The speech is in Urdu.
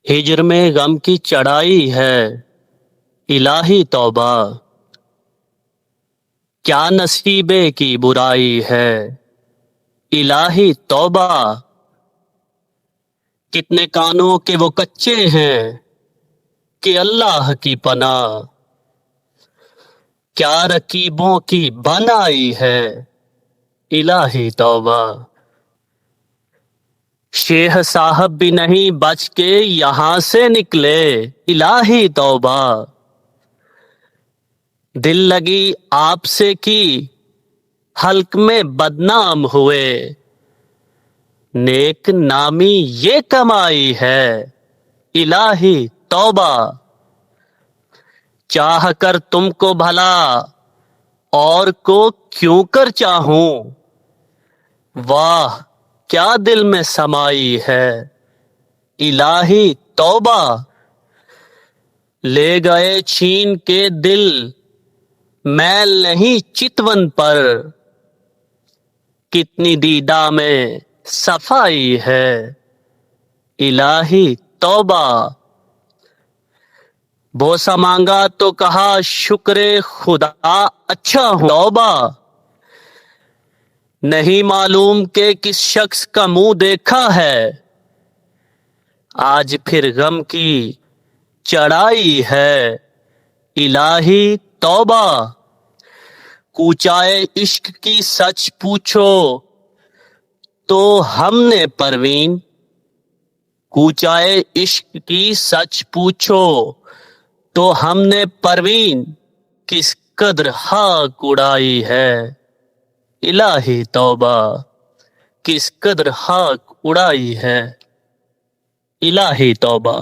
ہجر میں غم کی چڑھائی ہے، الہی توبہ کیا نصیبے کی برائی ہے، الہی توبہ کتنے کانوں کے وہ کچے ہیں کہ اللہ کی پناہ کیا رکیبوں کی بنائی ہے، الہی توبہ شیخ صاحب بھی نہیں بچ کے یہاں سے نکلے، الہی توبہ دل لگی آپ سے کی حلق میں بدنام ہوئے، نیک نامی یہ کمائی ہے، الہی توبہ چاہ کر تم کو بھلا اور کو کیوں کر چاہوں، واہ کیا دل میں سمائی ہے، الہی توبہ لے گئے چھین کے دل میل نہیں چتون پر، کتنی دیدہ میں صفائی ہے، الہی توبہ بوسہ مانگا تو کہا شکر خدا اچھا ہوں، توبہ نہیں معلوم کہ کس شخص کا منہ دیکھا ہے، آج پھر غم کی چڑھائی ہے، الہی توبہ کوچائے عشق کی سچ پوچھو تو ہم نے پروین، کوچائے عشق کی سچ پوچھو تو ہم نے پروین کس قدر خاک اڑائی ہے، الہی توبہ کس قدر خاک اڑائی ہے، الہی توبہ